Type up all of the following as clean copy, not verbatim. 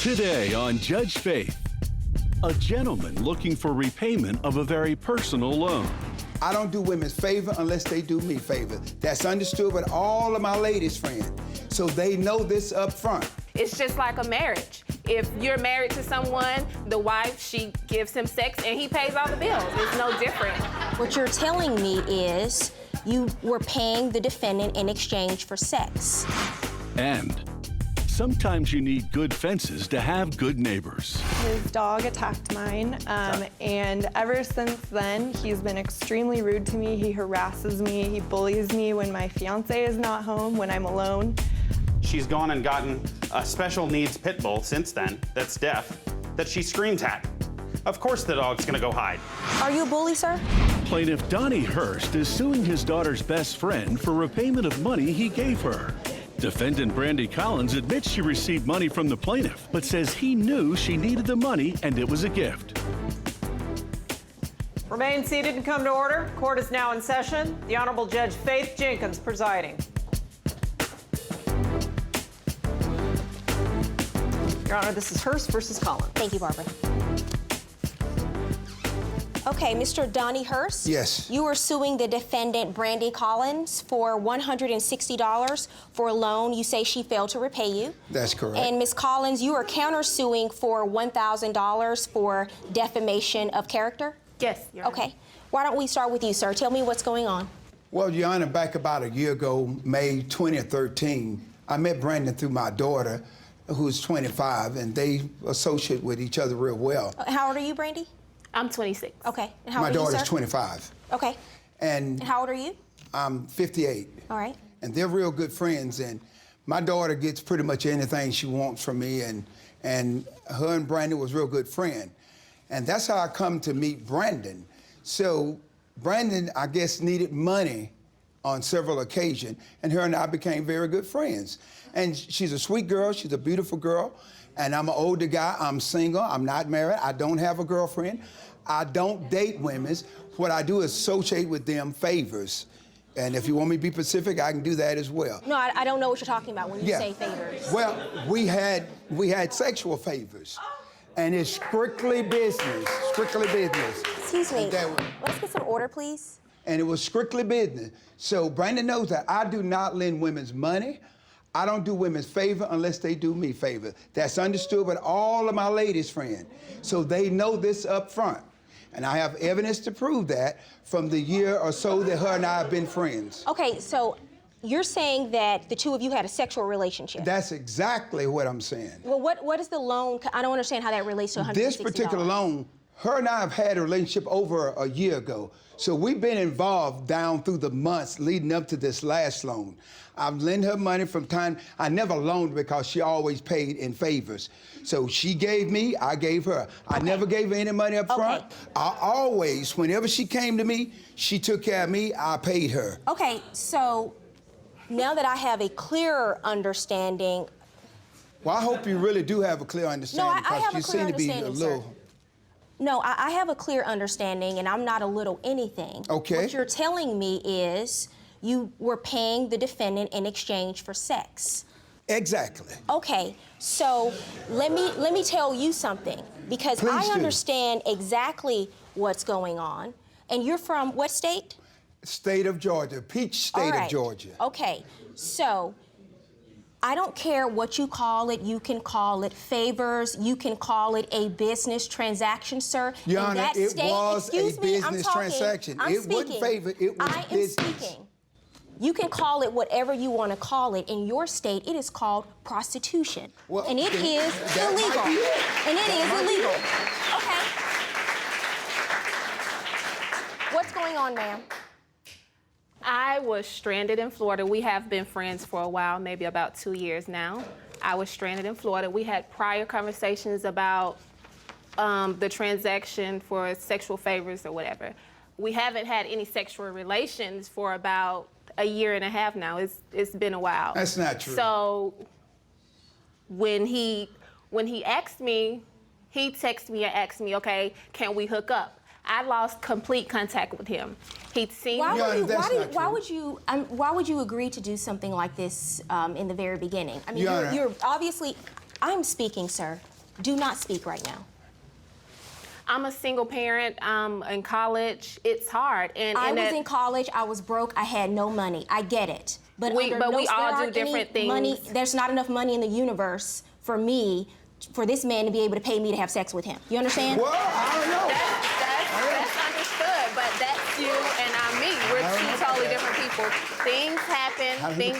Today on Judge Faith, a gentleman looking for repayment of a very personal loan. I don't do women's favor unless they do me favor. That's understood with all of my ladies' friends, so they know this up front. It's just like a marriage. If you're married to someone, the wife, she gives him sex and he pays all the bills. It's no different. What you're telling me is you were paying the defendant in exchange for sex. And sometimes you need good fences to have good neighbors. His dog attacked mine, and ever since then, he's been extremely rude to me. He harasses me, he bullies me when my fiance is not home, when I'm alone. She's gone and gotten a special needs pit bull since then that's deaf, that she screams at. Of course the dog's gonna go hide. Are you a bully, sir? Plaintiff Donnie Hurst is suing his daughter's best friend for repayment of money he gave her. Defendant Brandy Collins admits she received money from the plaintiff, but says he knew she needed the money and it was a gift. Remain seated and come to order. Court is now in session. The Honorable Judge Faith Jenkins presiding. Your Honor, this is Hurst versus Collins. Thank you, Barbara. Okay, Mr. Donnie Hurst? Yes. You are suing the defendant, Brandy Collins, for $160 for a loan you say she failed to repay you. That's correct. And Ms. Collins, you are countersuing for $1,000 for defamation of character? Yes, Your Honor. Okay. Why don't we start with you, sir? Tell me what's going on. Well, Your Honor, back about a year ago, May 2013, I met Brandon through my daughter, who's 25, and they associate with each other real well. How old are you, Brandy? I'm 26. Okay. And how My old are you, daughter's sir? 25. Okay. And how old are you? I'm 58. All right. And they're real good friends, and my daughter gets pretty much anything she wants from me, and her and Brandon was a real good friend. And that's how I come to meet Brandon. So Brandon, I guess, needed money on several occasions, and her and I became very good friends. And she's a sweet girl, she's a beautiful girl, and I'm an older guy, I'm single, I'm not married, I don't have a girlfriend, I don't date women. What I do is associate with them favors. And if you want me to be specific, I can do that as well. No, I don't know what you're talking about when you say favors. Well, we had sexual favors, and it's strictly business, strictly business. Excuse me, let's get some order, please. And it was strictly business. So Brandon knows that I do not lend women's money. I don't do women's favor unless they do me favor. That's understood with all of my ladies' friends, so they know this up front. And I have evidence to prove that from the year or so that her and I have been friends. Okay, so you're saying that the two of you had a sexual relationship. That's exactly what I'm saying. Well, what is the loan? I don't understand how that relates to $160. This particular loan, her and I have had a relationship over a year ago. So we've been involved down through the months leading up to this last loan. I've lent her money from time. I never loaned because she always paid in favors. So she gave me, I gave her. I never gave her any money up front. I always, whenever she came to me, she took care of me, I paid her. Okay, so now that I have a clearer understanding. Well, I hope you really do have a clear understanding, I have you a clear seem to be a understanding, little. sir. No, I have a clear understanding, and I'm not a little anything. Okay. What you're telling me is you were paying the defendant in exchange for sex. Exactly. Okay, so let me tell you something, because Please I do. understand exactly what's going on. And you're from what state? State of Georgia, Peach State All right. of Georgia. Okay, so I don't care what you call it. You can call it favors. You can call it a business transaction, sir. Your Honor, that it state, was a excuse me, I'm business talking, transaction. I'm It wasn't speaking. favor, it was I am business. speaking. You can call it whatever you want to call it. In your state, it is called prostitution. Well, and it is that might illegal. be it. And it That is might be illegal. it. Okay. What's going on, ma'am? I was stranded in Florida. We have been friends for a while, maybe about 2 years now. I was stranded in Florida. We had prior conversations about the transaction for sexual favors or whatever. We haven't had any sexual relations for about a year and a half now. It's been a while. That's not true. So when he asked me, he texted me and asked me, okay, can we hook up? I lost complete contact with him. He'd seen Why me. why would you agree to do something like this in the very beginning? I mean, Your Honor. you're obviously. I'm speaking, sir. Do not speak right now. I'm a single parent. I'm in college. It's hard. I was in college. I was broke. I had no money. I get it. But we all do different things. There's not enough money in the universe for this man to be able to pay me to have sex with him. You understand? Well, I don't know. That's understood, but that's you and I'm me. We're two totally different people. Things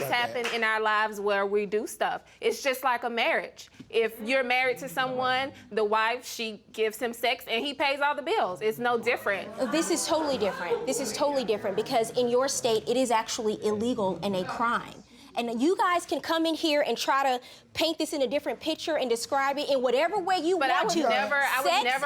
happen in our lives where we do stuff. It's just like a marriage. If you're married to someone, the wife, she gives him sex and he pays all the bills. It's no different. This is totally different. This is totally different because in your state, it is actually illegal and a crime. And you guys can come in here and try to paint this in a different picture and describe it in whatever way you want to. I was never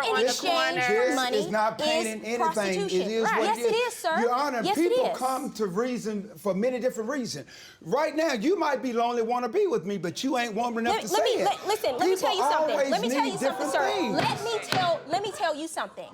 on the corner. This is not painting anything. It is what yes, it is. It is, sir. Your Honor, yes, people come to reason for many different reasons. Right now, you might be lonely, want to be with me, but you ain't woman enough to say it. Listen, let me tell you something. Let me tell you something, sir. Things. Let me tell you something.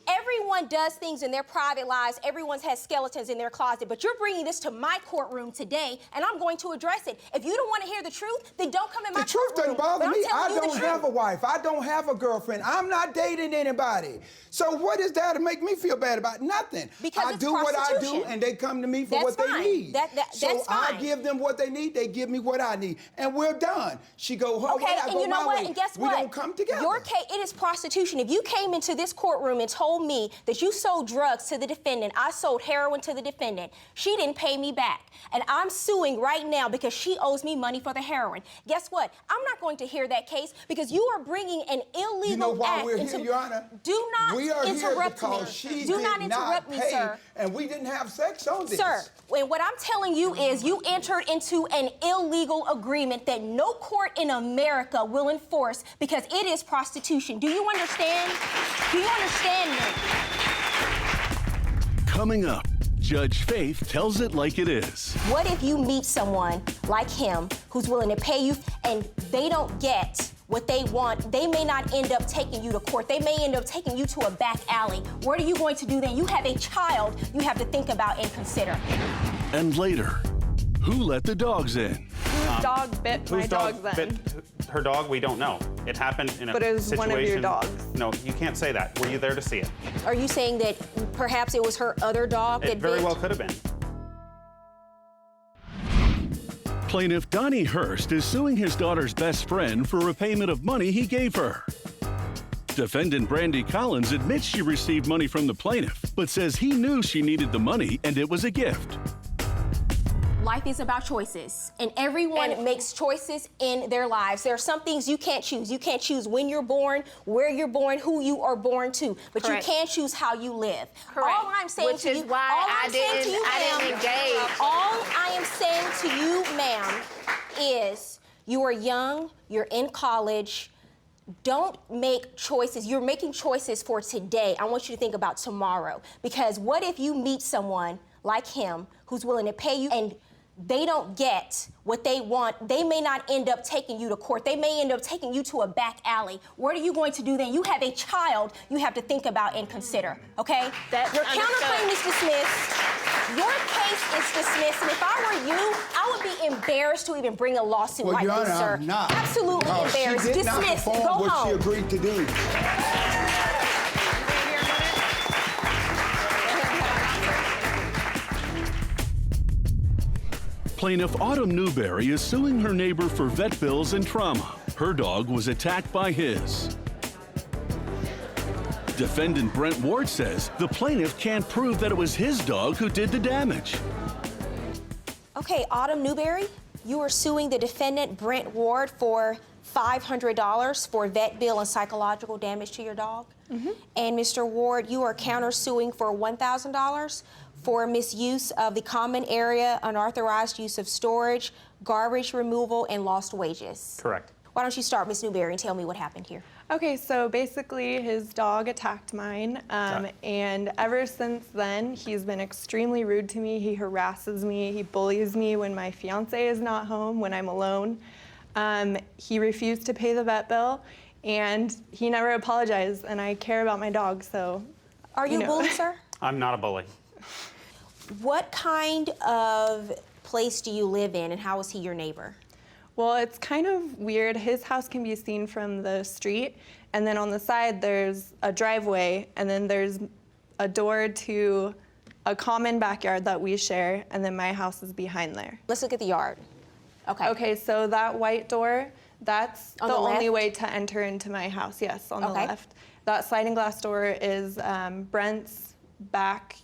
Everyone does things in their private lives. Everyone has skeletons in their closet. But you're bringing this to my courtroom today, and I'm going to address it. If you don't want to hear the truth, then don't come in my courtroom. The truth doesn't bother me. I don't have a wife. I don't have a girlfriend. I'm not dating anybody. So what is that to make me feel bad about? Nothing. Because I do what I do, and they come to me for what they need. So I give them what they need. They give me what I need, and we're done. She go her way, I go my way. And guess we what? don't come together. Your case, it is prostitution. If you came into this courtroom and told me that you sold drugs to the defendant, I sold heroin to the defendant, she didn't pay me back. And I'm suing right now because she owes me money for the heroin. Guess what? I'm not going to hear that case because you are bringing an illegal act. You know why we're here, Your Honor? Do not we are interrupt here because me. she Do did not interrupt me, pay, sir. And we didn't have sex on this. Sir, and what I'm telling you is you entered into an illegal agreement that no court in America will enforce because it is prostitution. Do you understand? Do you understand me? Coming up, Judge Faith tells it like it is. What if you meet someone like him who's willing to pay you and they don't get what they want? They may not end up taking you to court. They may end up taking you to a back alley. What are you going to do then? You have a child you have to think about and consider. And later, who let the dogs in? Whose dog bit my dog then? Her dog, we don't know. It happened in a situation. But it was one of your dogs. No, you can't say that. Were you there to see it? Are you saying that perhaps it was her other dog that It very bit? well could have been. Plaintiff Donnie Hurst is suing his daughter's best friend for repayment of money he gave her. Defendant Brandy Collins admits she received money from the plaintiff, but says he knew she needed the money and it was a gift. Life is about choices, and everyone makes choices in their lives. There are some things you can't choose. You can't choose when you're born, where you're born, who you are born to, but Correct. you can choose how you live. Correct. All I'm saying Which to is you, why all I I'm saying to you, didn't ma'am, engage. all I am saying to you, ma'am, is you are young, you're in college. Don't make choices. You're making choices for today. I want you to think about tomorrow. Because what if you meet someone like him who's willing to pay you and they don't get what they want? They may not end up taking you to court. They may end up taking you to a back alley. What are you going to do then? You have a child you have to think about and consider, okay? Your counterclaim is dismissed. Your case is dismissed, and if I were you, I would be embarrassed to even bring a lawsuit like Your this, Honor, sir. I'm not. Absolutely embarrassed. She did not Dismissed. perform Go what home. she agreed to do. Plaintiff Autumn Newberry is suing her neighbor for vet bills and trauma. Her dog was attacked by his. Defendant Brent Ward says the plaintiff can't prove that it was his dog who did the damage. Okay, Autumn Newberry, you are suing the defendant, Brent Ward, for $500 for vet bill and psychological damage to your dog. And Mr. Ward, you are countersuing for $1,000 for misuse of the common area, unauthorized use of storage, garbage removal, and lost wages. Correct. Why don't you start, Ms. Newberry, and tell me what happened here? Okay, so basically his dog attacked mine, and ever since then, he's been extremely rude to me. He harasses me, he bullies me when my fiance is not home, when I'm alone. He refused to pay the vet bill, and he never apologized, and I care about my dog, so. Are you a bully, sir? I'm not a bully. What kind of place do you live in, and how is he your neighbor? Well, it's kind of weird. His house can be seen from the street, and then on the side there's a driveway, and then there's a door to a common backyard that we share, and then my house is behind there. Let's look at the yard. Okay. Okay, so that white door, that's On the the only left? way to enter into my house, yes, on the Okay. left. That sliding glass door is Brent's back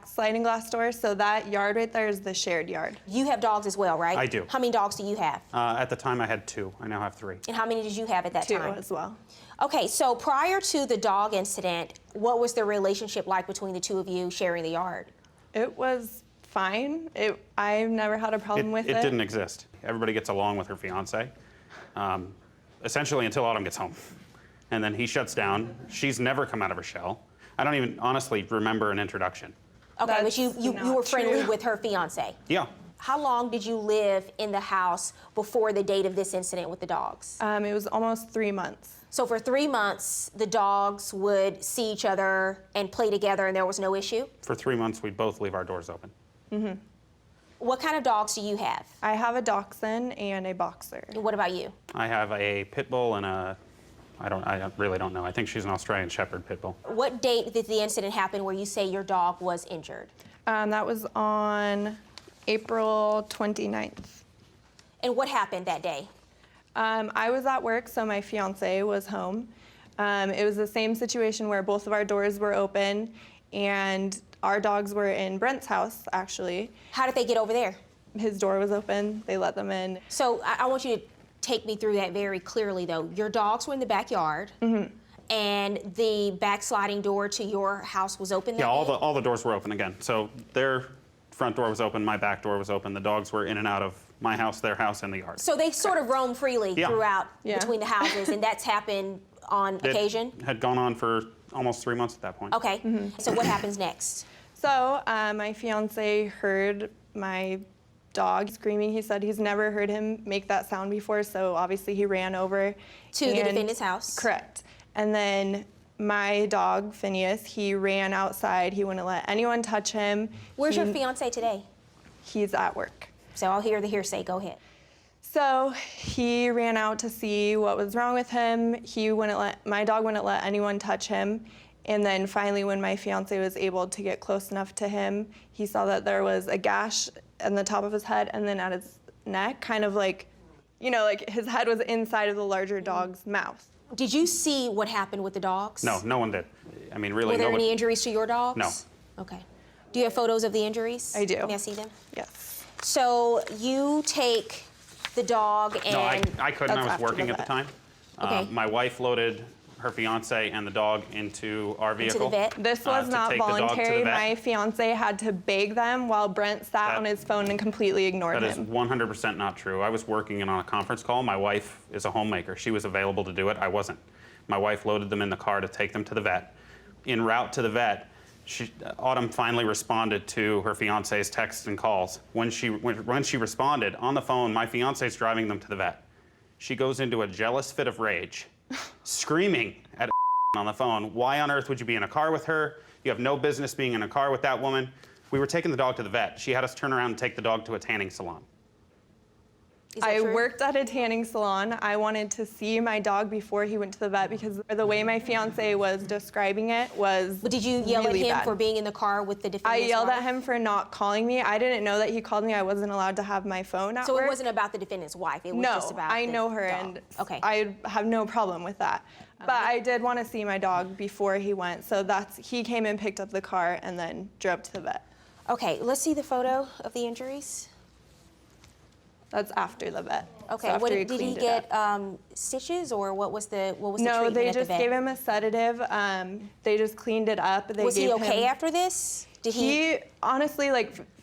sliding glass door, so that yard right there is the shared yard. You have dogs as well, right? I do. How many dogs do you have? At the time, I had 2. I now have 3. And how many did you have at that 2 time? as well. Okay, so prior to the dog incident, what was the relationship like between the two of you sharing the yard? It was fine. I've never had a problem with it. It didn't exist. Everybody gets along with her fiance, essentially until Autumn gets home. And then he shuts down. She's never come out of her shell. I don't even honestly remember an introduction. Okay, but That's you not were friendly true. with her fiance. Yeah. How long did you live in the house before the date of this incident with the dogs? It was almost 3 months. So for 3 months, the dogs would see each other and play together and there was no issue? For 3 months, we'd both leave our doors open. What kind of dogs do you have? I have a dachshund and a boxer. And what about you? I have a pit bull and I really don't know. I think she's an Australian Shepherd pit bull. What date did the incident happen where you say your dog was injured? That was on April 29th. And what happened that day? I was at work, so my fiance was home. It was the same situation where both of our doors were open, and our dogs were in Brent's house, actually. How did they get over there? His door was open, they let them in. So I want you to take me through that very clearly, though. Your dogs were in the backyard, and the backsliding door to your house was open that Yeah, day? all the doors were open again. So their front door was open, my back door was open. The dogs were in and out of my house, their house, and the yard. So they sort of roam freely Yeah. throughout Yeah. between the houses, and that's happened on It occasion? had gone on for almost 3 months at that point. Okay, so what happens next? So my fiance heard my dog screaming. He said he's never heard him make that sound before, so obviously he ran over. To the and- defendant's house? Correct. And then my dog, Phineas, he ran outside. He wouldn't let anyone touch him. Where's your fiance today? He's at work. So I'll hear the hearsay, go ahead. So he ran out to see what was wrong with him. My dog wouldn't let anyone touch him. And then finally, when my fiance was able to get close enough to him, he saw that there was a gash on the top of his head and then at his neck, kind of like, like his head was inside of the larger dog's mouth. Did you see what happened with the dogs? No one did. I mean, really, Were there nobody. any injuries to your dogs? No. Okay. Do you have photos of the injuries? I do. May I see them? Yes. So you take the dog and... No, I couldn't. I That's was after working the at the vet. time. Okay. My wife loaded her fiance and the dog into our to vehicle. the vet? This was to not take the dog to the voluntary. vet. My fiance had to beg them while Brent sat That- on his phone and completely ignored That is him. 100% not true. I was working on a conference call. My wife is a homemaker. She was available to do it. I wasn't. My wife loaded them in the car to take them to the vet. En route to the vet, Autumn finally responded to her fiance's texts and calls. When she responded on the phone, my fiance's driving them to the vet. She goes into a jealous fit of rage, screaming at on the phone, "Why on earth would you be in a car with her? You have no business being in a car with that woman." We were taking the dog to the vet. She had us turn around and take the dog to a tanning salon. Is that I true? worked at a tanning salon. I wanted to see my dog before he went to the vet because the way my fiance was describing it was But did you yell really at him bad. for being in the car with the I defendant's yelled wife? at him for not calling me. I didn't know that he called me. I wasn't allowed to have my phone at So work. it wasn't about the defendant's wife, it was No, just about I the know her dog. and Okay. I have no problem with that. But I did want to see my dog before he went, so he came and picked up the car and then drove to the vet. Okay, let's see the photo of the injuries. That's after the vet. Okay, so after did he cleaned it get up. stitches or what was the No, treatment they at the just vet? gave him a sedative. They just cleaned it up. They Was he gave okay him, after this? Did He honestly,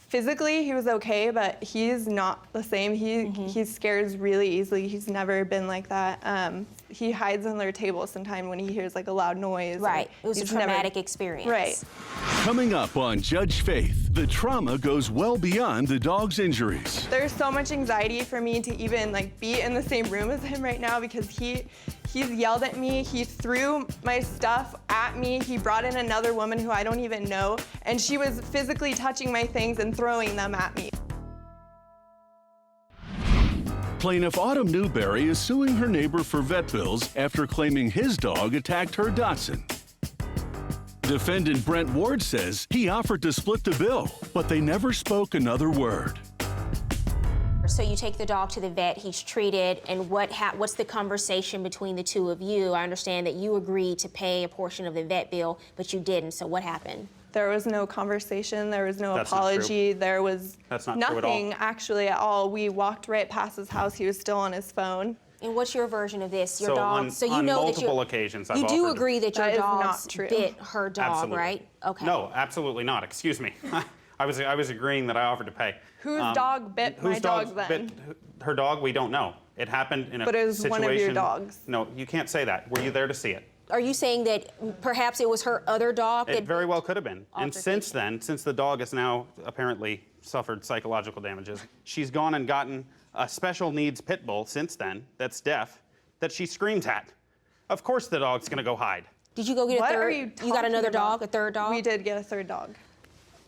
physically, he was okay, but he's not the same. Mm-hmm. He scares really easily. He's never been like that. He hides under tables sometimes when he hears a loud noise. or Right, it was a he's never- traumatic experience. Right. Coming up on Judge Faith, the trauma goes well beyond the dog's injuries. There's so much anxiety for me to even be in the same room as him right now because he's yelled at me. He threw my stuff at me. He brought in another woman who I don't even know, and she was physically touching my things and throwing them at me. Plaintiff Autumn Newberry is suing her neighbor for vet bills after claiming his dog attacked her Dachshund. Defendant Brent Ward says he offered to split the bill, but they never spoke another word. So you take the dog to the vet, he's treated, and what's the conversation between the two of you? I understand that you agreed to pay a portion of the vet bill, but you didn't, so what happened? There was no conversation, there was no That's not apology, true. there was That's not true at all. nothing actually at all. We walked right past his house, he was still on his phone. And what's your version of this? Your So dog. on- so you on know multiple that occasions, I've you do offered to- agree that your That is dog not true. bit her dog, Absolutely. right? Okay. No, absolutely not. Excuse me. I was agreeing that I offered to pay. Whose dog bit my dog then? Bit her dog? We don't know. It happened in a But it was situation. one of your dogs. No, you can't say that. Were you there to see it? Are you saying that perhaps it was her other dog? It that very well could have been. And Altercation. since then, since the dog has now apparently suffered psychological damages, she's gone and gotten a special needs pit bull since then that's deaf that she screams at. Of course the dog's gonna go hide. Did you go get What a third? are you got talking another about? dog, a third dog? We did get a third dog.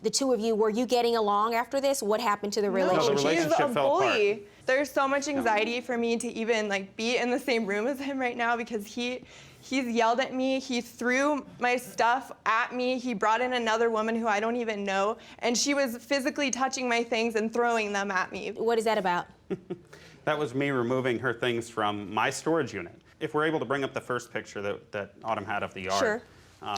The two of you, were you getting along after this? What happened to the the relationship? He's relationship a fell apart. bully. There's so much anxiety for me to even be in the same room as him right now because he's yelled at me. He threw my stuff at me. He brought in another woman who I don't even know, and she was physically touching my things and throwing them at me. What is that about? That was me removing her things from my storage unit. If we're able to bring up the first picture that Autumn had of the yard. Sure.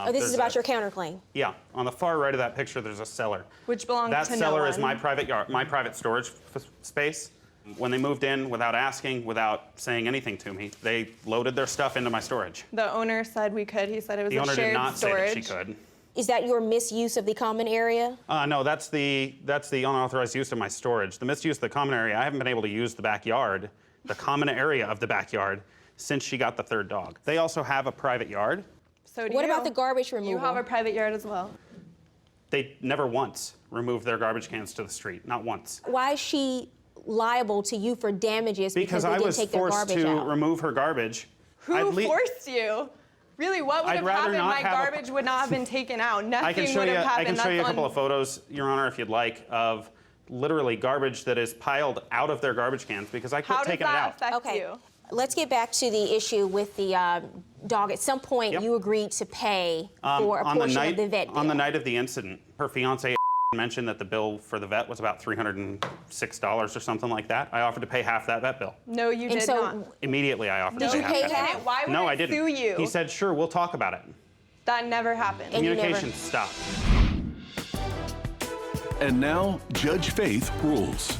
This is there's about a- your counterclaim. Yeah, on the far right of that picture, there's a cellar. Which belongs that to no cellar is one. my private yard, my private storage space. When they moved in, without asking, without saying anything to me, they loaded their stuff into my storage. The owner said we could. He said it was The a owner shared did not storage. say that she could. Is that your misuse of the common area? No, that's the unauthorized use of my storage. The misuse of the common area, I haven't been able to use the backyard, the common area of the backyard, since she got the third dog. They also have a private yard. So do What you. about the garbage removal? You have a private yard as well. They never once removed their garbage cans to the street, not once. Why is she liable to you for damages Because they I didn't was take their forced garbage to out? remove her garbage. Who forced you? Really, what would I'd have rather happened? not My have a- garbage would not have been taken out. Nothing I can show would you. have I happened. can show you a That's couple on- of photos, Your Honor, if you'd like, of literally garbage that is piled out of their garbage cans because I quit How does taking it that out. affect Okay. you? Let's get back to the issue with the dog. At some point, Yep. you agreed to pay for a portion of the vet bill. On the night of the incident, her fiance mentioned that the bill for the vet was about $306 or something like that. I offered to pay half that vet bill. No, you And did so- not. Immediately, I offered Did to you pay pay half that half? bill. Why would No, I I didn't. sue you? He said, "Sure, we'll talk about it." That never happened. And you never- Communication stopped. And now, Judge Faith rules.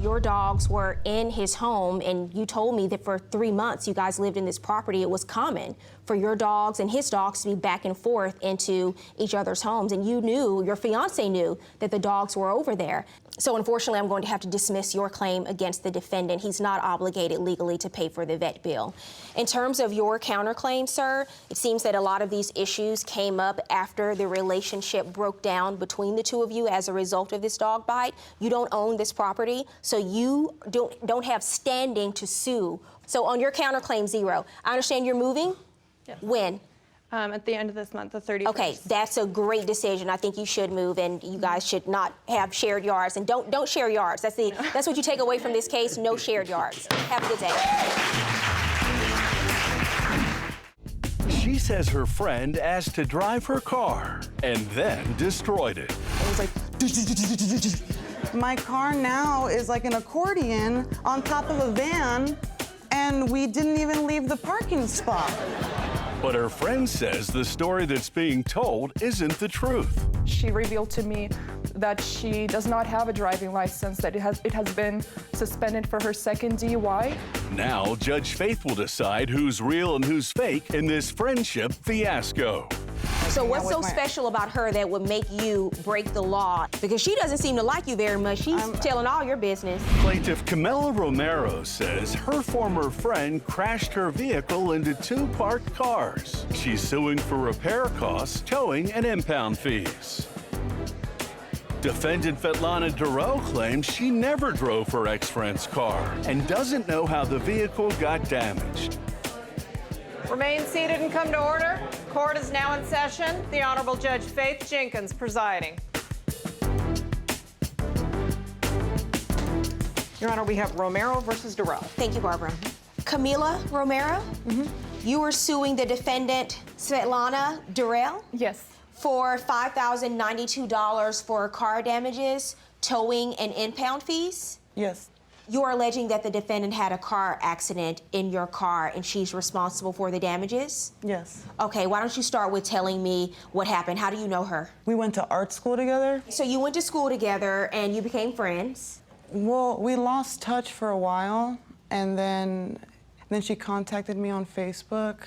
Your dogs were in his home, and you told me that for 3 months you guys lived in this property. It was common for your dogs and his dogs to be back and forth into each other's homes, and you knew, your fiance knew, that the dogs were over there. So unfortunately, I'm going to have to dismiss your claim against the defendant. He's not obligated legally to pay for the vet bill. In terms of your counterclaim, sir, it seems that a lot of these issues came up after the relationship broke down between the two of you as a result of this dog bite. You don't own this property, so you don't have standing to sue. So on your counterclaim 0, I understand you're moving? Yes. When? At the end of this month, the 31st. Okay, that's a great decision. I think you should move, and you guys should not have shared yards. And don't share yards. That's what you take away from this case. No shared yards. Have a good day. She says her friend asked to drive her car and then destroyed it. It was like, my car now is like an accordion on top of a van, and we didn't even leave the parking spot. But her friend says the story that's being told isn't the truth. She revealed to me that she does not have a driving license, that it has been suspended for her second DUI. Now, Judge Faith will decide who's real and who's fake in this friendship fiasco. So what's so with my- special about her that would make you break the law? Because she doesn't seem to like you very much. She's telling all your business. Plaintiff Camila Romero says her former friend crashed her vehicle into 2 parked cars. She's suing for repair costs, towing, and impound fees. Defendant Svetlana Duro claims she never drove her ex-friend's car and doesn't know how the vehicle got damaged. Remain seated and come to order. Court is now in session. The Honorable Judge Faith Jenkins presiding. Your Honor, we have Romero versus Durrell. Thank you, Barbara. Camila Romero, you are suing the defendant, Svetlana Durrell, Yes. for $5,092 for car damages, towing, and impound fees. Yes. You are alleging that the defendant had a car accident in your car and she's responsible for the damages? Yes. Okay, why don't you start with telling me what happened? How do you know her? We went to art school together. So you went to school together and you became friends. Well, we lost touch for a while, and then she contacted me on Facebook.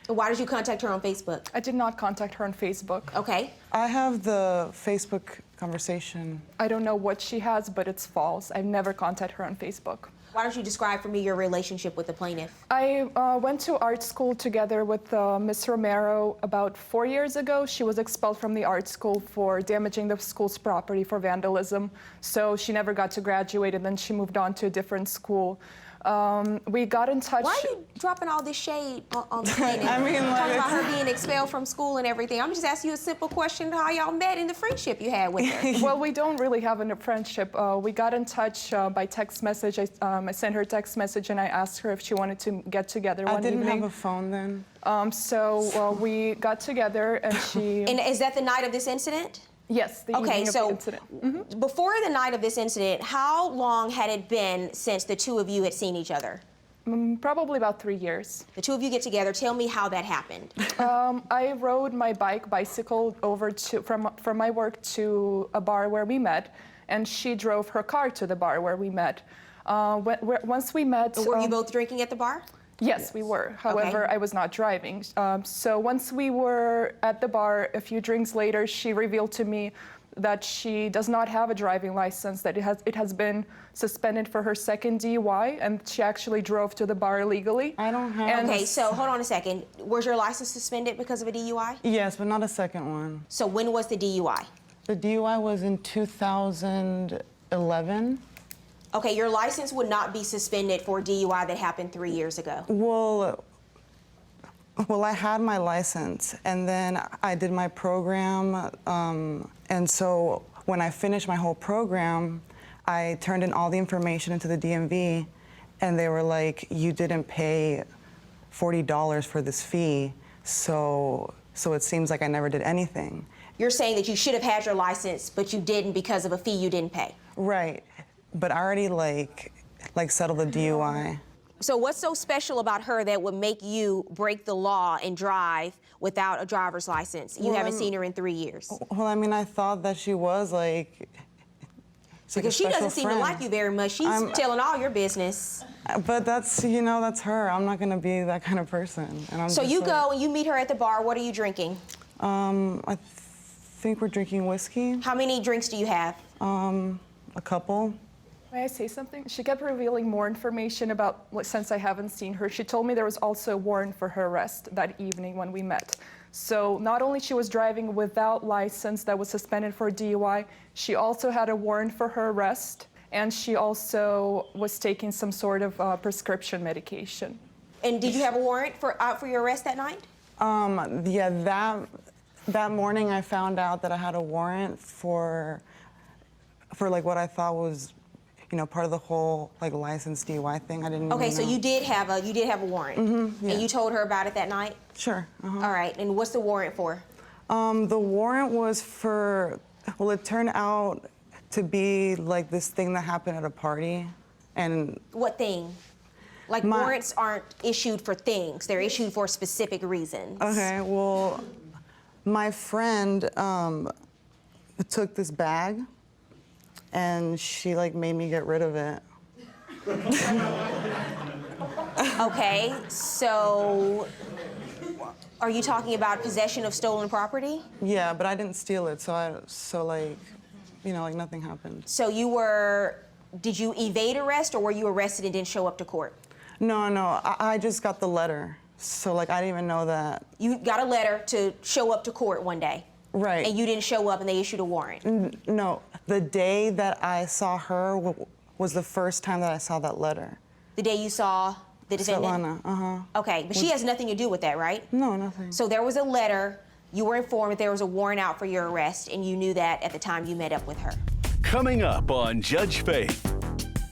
Why did you contact her on Facebook? I did not contact her on Facebook. Okay. I have the Facebook conversation. I don't know what she has, but it's false. I've never contacted her on Facebook. Why don't you describe for me your relationship with the plaintiff? I went to art school together with Miss Romero about 4 years ago. She was expelled from the art school for damaging the school's property for vandalism. So she never got to graduate, and then she moved on to a different school. We got in touch. Why are you dropping all this shade on the plaintiff? I mean, like, talking about her being expelled from school and everything. I'm just asking you a simple question: how y'all met and the friendship you had with her? Well, we don't really have a friendship. We got in touch by text message. I sent her a text message and I asked her if she wanted to get together one evening. I didn't have a phone then. So we got together and she... And is that the night of this incident? Yes, the evening of the incident. Before the night of this incident, how long had it been since the two of you had seen each other? Probably about 3 years. The two of you get together. Tell me how that happened. I rode my bicycle over from my work to a bar where we met, and she drove her car to the bar where we met. Once we met... Were you both drinking at the bar? Yes, we were. However, I was not driving. So once we were at the bar, a few drinks later, she revealed to me that she does not have a driving license, that it has been suspended for her second DUI, and she actually drove to the bar illegally. I don't have... Okay, so hold on a second. Was your license suspended because of a DUI? Yes, but not a second one. So when was the DUI? The DUI was in 2011. Okay, your license would not be suspended for a DUI that happened 3 years ago. Well, I had my license, and then I did my program, and so when I finished my whole program, I turned in all the information into the DMV, and they were like, you didn't pay $40 for this fee, so it seems like I never did anything. You're saying that you should have had your license, but you didn't because of a fee you didn't pay. Right, but I already like settled the DUI. So what's so special about her that would make you break the law and drive without a driver's license? You haven't seen her in 3 years. Well, I mean, I thought that she was like because she doesn't seem to like you very much. She's telling all your business. But that's, you know, that's her. I'm not gonna be that kind of person. And so you go and you meet her at the bar. What are you drinking? I think we're drinking whiskey. How many drinks do you have? A couple. May I say something? She kept revealing more information about, since I haven't seen her. She told me there was also a warrant for her arrest that evening when we met. So not only she was driving without license that was suspended for DUI, she also had a warrant for her arrest, and she also was taking some sort of prescription medication. And did you have a warrant for your arrest that night? Yeah, that morning I found out that I had a warrant for like what I thought was, you know, part of the whole like license DUI thing. I didn't. Okay, even so know. you did have a warrant, yeah. and you told her about it that night. Sure. All right, and what's the warrant for? The warrant was for, well, it turned out to be like this thing that happened at a party, and. What thing? Like warrants aren't issued for things; they're issued for specific reasons. Okay, well, my friend took this bag. And she like made me get rid of it. Okay, so are you talking about possession of stolen property? Yeah, but I didn't steal it, so like, you know, like nothing happened. So did you evade arrest, or were you arrested and didn't show up to court? No, I just got the letter. So like I didn't even know that. You got a letter to show up to court one day. Right. And you didn't show up and they issued a warrant. No, the day that I saw her was the first time that I saw that letter. The day you saw the defendant? Svetlana, Okay, but she has nothing to do with that, right? No, nothing. So there was a letter, you were informed that there was a warrant out for your arrest, and you knew that at the time you met up with her. Coming up on Judge Faith.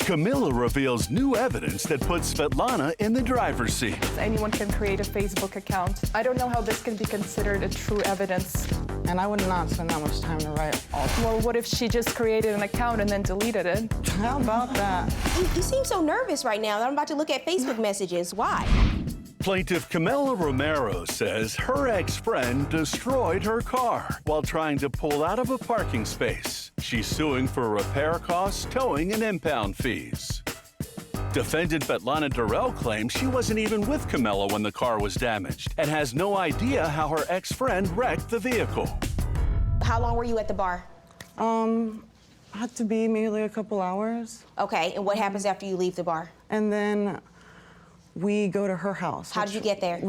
Camilla reveals new evidence that puts Svetlana in the driver's seat. Anyone can create a Facebook account. I don't know how this can be considered a true evidence. And I would not spend that much time to write all. Well, what if she just created an account and then deleted it? How about that? You seem so nervous right now that I'm about to look at Facebook messages. Why? Plaintiff Camila Romero says her ex-friend destroyed her car while trying to pull out of a parking space. She's suing for repair costs, towing, and impound fees. Defendant Svetlana Durrell claims she wasn't even with Camilla when the car was damaged and has no idea how her ex-friend wrecked the vehicle. How long were you at the bar? Had to be maybe like a couple hours. Okay, and what happens after you leave the bar? And then we go to her house. How did you get there?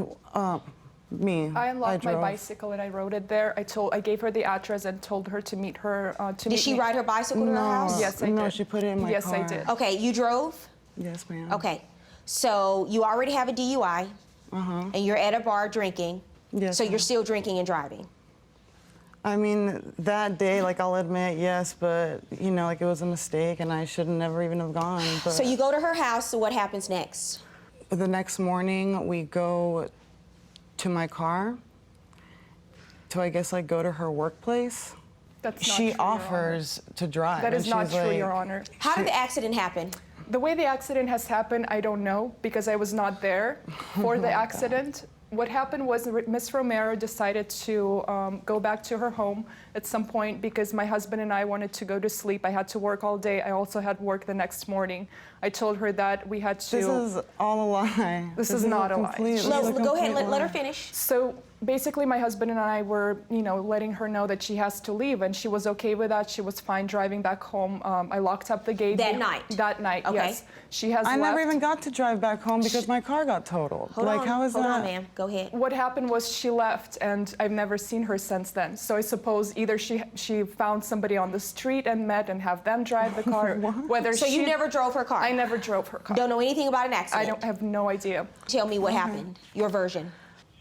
Me. I unlocked my drove. bicycle and I rode it there. I gave her the address and told her to meet her. Did she ride her bicycle to her house? Yes, I did. No, she put it in my yes, car. I did. Okay, you drove? Yes, ma'am. Okay, so you already have a DUI, and you're at a bar drinking. Yes, So you're ma'am. still drinking and driving. I mean, that day, like, I'll admit, yes, but, you know, like, it was a mistake, and I should never even have gone. But So you go to her house, so what happens next? the next morning, we go to my car to, I guess, like, go to her workplace. That's not She true, Your Honor. offers to drive. That is and not she's true, like, Your Honor. How did the accident happen? The way the accident has happened, I don't know, because I was not there for the accident. What happened was Miss Romero decided to go back to her home at some point because my husband and I wanted to go to sleep. I had to work all day. I also had work the next morning. I told her that we had to... This is all a lie. This is not a lie. Go ahead, let her finish. So basically, my husband and I were, letting her know that she has to leave, and she was okay with that. She was fine driving back home. I locked up the gate. That night? That night, Okay. yes. She has I left. never even got to drive back home because my car got totaled. Hold like, on, how is hold that? on, ma'am. Go ahead. What happened was she left, and I've never seen her since then. So I suppose either she found somebody on the street and met and have them drive the car, whether So you never drove her car? I never drove her car. Don't know anything about an accident? I have no idea. Tell me what happened, your version.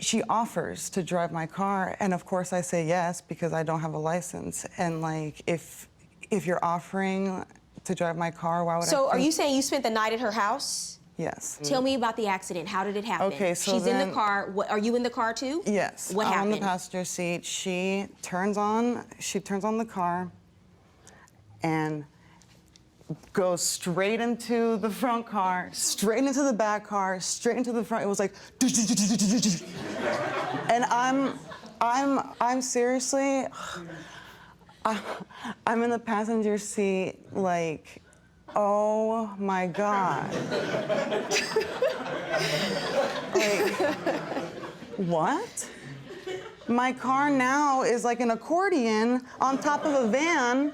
She offers to drive my car, and of course I say yes because I don't have a license. And like, if you're offering to drive my car, why would I? So are you saying you spent the night at her house? Yes. Tell me about the accident. How did it happen? Okay, so she's in then- the car. Are you in the car too? Yes. What I'm happened? on the passenger seat. She turns on the car, and goes straight into the front car, straight into the back car, straight into the front. It was like, and I'm seriously, I'm in the passenger seat, like, oh my God. Like, what? My car now is like an accordion on top of a van,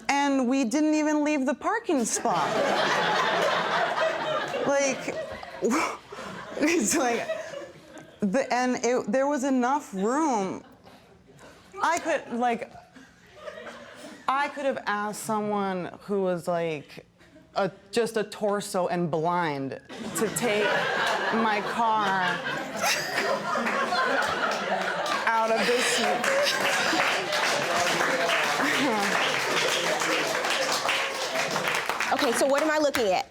and we didn't even leave the parking spot. Like, it's like, there was enough room. I could have asked someone who was like just a torso and blind to take my car out of this seat. Okay, so what am I looking at?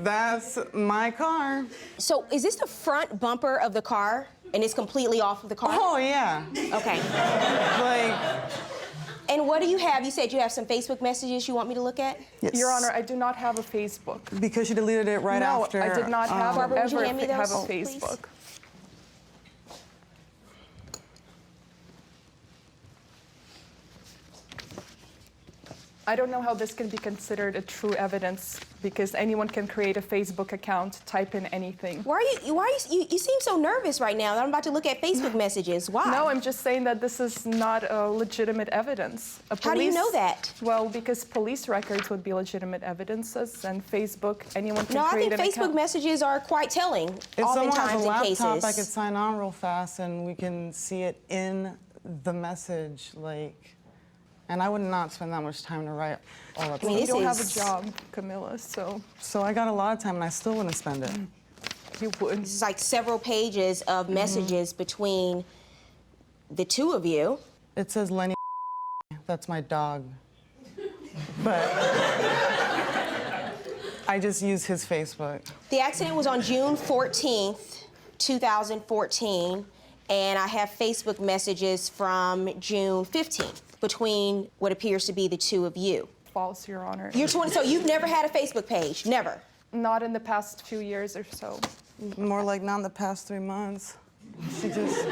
That's my car. So is this the front bumper of the car, and it's completely off of the car? Oh, yeah. Okay. Like, And what do you have? You said you have some Facebook messages you want me to look at? yes. Your Honor, I do not have a Facebook. Because she deleted it right no, after. I did not have Barbara, would you ever hand me have a those, please? Facebook. I don't know how this can be considered a true evidence because anyone can create a Facebook account, type in anything. Why are you seem so nervous right now that I'm about to look at Facebook messages. Why? No, I'm just saying that this is not legitimate evidence. How do you know that? Well, because police records would be legitimate evidences, and Facebook, anyone can No, I create think an Facebook account. messages are quite telling, If someone has oftentimes a in laptop, cases. I could sign on real fast and we can see it in the message, like, and I would not spend that much time to write all that I mean, You stuff. don't have a is- job, Camilla, so So I got a lot of time and I still wouldn't spend it. you would. This is like several pages of messages between the two of you. It says Lenny, that's my dog. But I just use his Facebook. The accident was on June 14th, 2014, and I have Facebook messages from June 15th between what appears to be the two of you. False, Your Honor. You're 20, so you've never had a Facebook page? Never? Not in the past few years or so. More like not in the past 3 months. She just...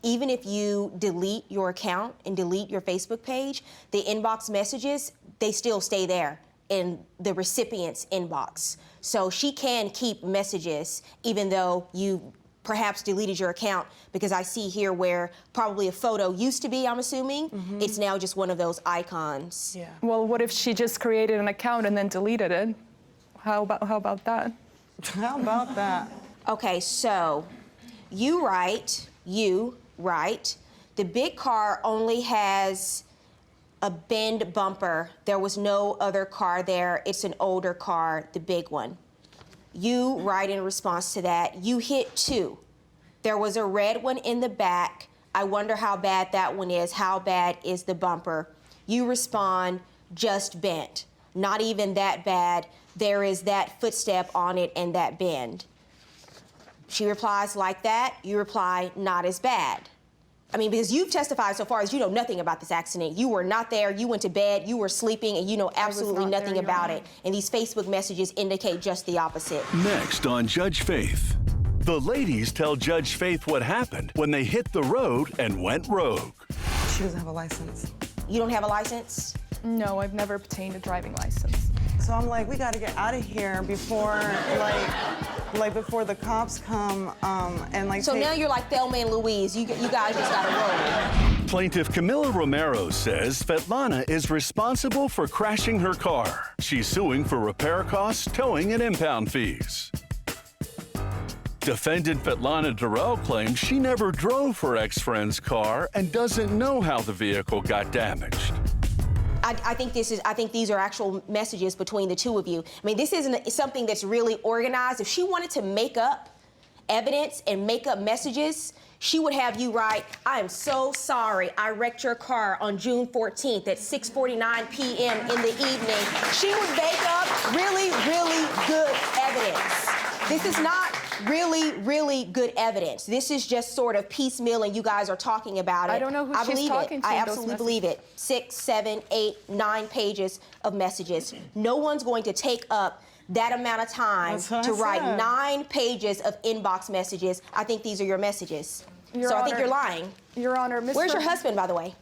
Even if you delete your account and delete your Facebook page, the inbox messages, they still stay there in the recipient's inbox. So she can keep messages even though you perhaps deleted your account, because I see here where probably a photo used to be, I'm assuming. It's now just one of those icons. Yeah. Well, what if she just created an account and then deleted it? How about that? How about that? Okay, so you write, the big car only has a bend bumper. There was no other car there. It's an older car, the big one. You write in response to that, you hit 2. There was a red one in the back. I wonder how bad that one is. How bad is the bumper? You respond, just bent. Not even that bad. There is that footstep on it and that bend. She replies like that. You reply, not as bad. I mean, because you've testified so far as you know nothing about this accident. You were not there, you went to bed, you were sleeping, and you know absolutely nothing about it. And these Facebook messages indicate just the opposite. Next on Judge Faith. The ladies tell Judge Faith what happened when they hit the road and went rogue. She doesn't have a license. You don't have a license? No, I've never obtained a driving license. So I'm like, we gotta get out of here before, before the cops come, and like. So now you're like Thelma and Louise. You guys just gotta roll. Plaintiff Camila Romero says Svetlana is responsible for crashing her car. She's suing for repair costs, towing, and impound fees. Defendant Svetlana Durrell claims she never drove her ex-friend's car and doesn't know how the vehicle got damaged. I think these are actual messages between the two of you. I mean, this isn't something that's really organized. If she wanted to make up evidence and make up messages, she would have you write, I am so sorry I wrecked your car on June 14th at 6:49 p.m. in the evening. She would make up really, really good evidence. This is not really, really good evidence. This is just sort of piecemeal and you guys are talking about it. I don't know who she's talking to. I absolutely believe it. 6, 7, 8, 9 pages of messages. No one's going to take up that amount of time to write 9 pages of inbox messages. I think these are your messages. Your so Honor, I think you're lying. Your Honor, Mr. Where's your husband, by the way?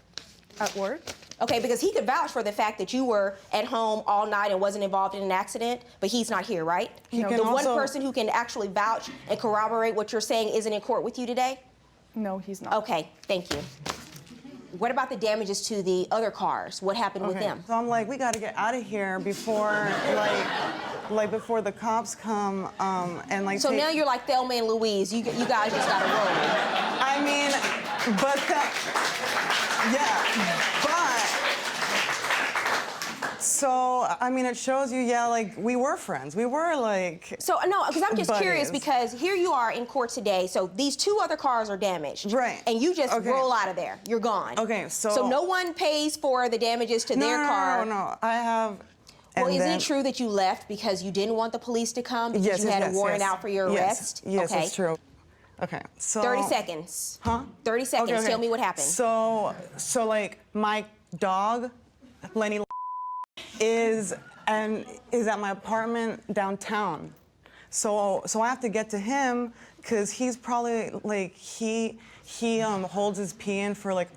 At work. Okay, because he could vouch for the fact that you were at home all night and wasn't involved in an accident, but he's not here, right? He The can one also- person who can actually vouch and corroborate what you're saying isn't in court with you today? No, he's not. Okay, thank you. What about the damages to the other cars? What happened with them? So I'm like, we gotta get out of here before, before the cops come, and like. So now you're like Thelma and Louise. You guys just gotta roll. I mean, but that, yeah, but. So I mean, it shows you, yeah, like we were friends. We were like. So no, because I'm just curious buddies. because here you are in court today. So these 2 other cars are damaged. Right. And you just Okay. roll out of there. You're gone. Okay, so. So no one pays for the damages to their car. No. I have. Well, and isn't then- it true that you left because you didn't want the police to come because Yes, you had yes, a warrant yes. out for your arrest? Yes, okay. it's true. Okay, so. 30 seconds. Huh? 30 seconds. Okay. Tell me what happened. So like my dog, Lenny, is at my apartment downtown. So I have to get to him because he's probably like he holds his pee in for like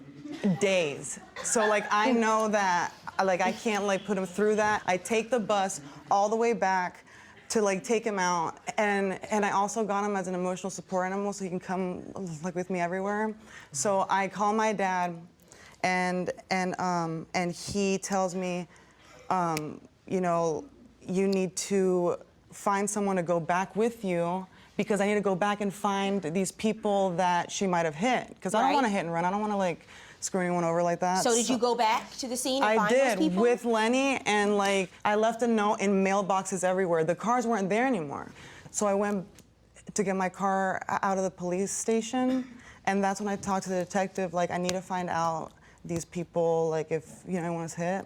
days. So like I know that like I can't like put him through that. I take the bus all the way back to like take him out, and I also got him as an emotional support animal so he can come like with me everywhere. So I call my dad, and he tells me, you know, you need to find someone to go back with you because I need to go back and find these people that she might have hit because I don't Right. want to hit and run. I don't want to like screw anyone over like that. So did you go back to the scene and I find did those people? with Lenny, and like I left a note in mailboxes everywhere. The cars weren't there anymore, so I went to get my car out of the police station, and that's when I talked to the detective. Like I need to find out these people, like if you know anyone was hit,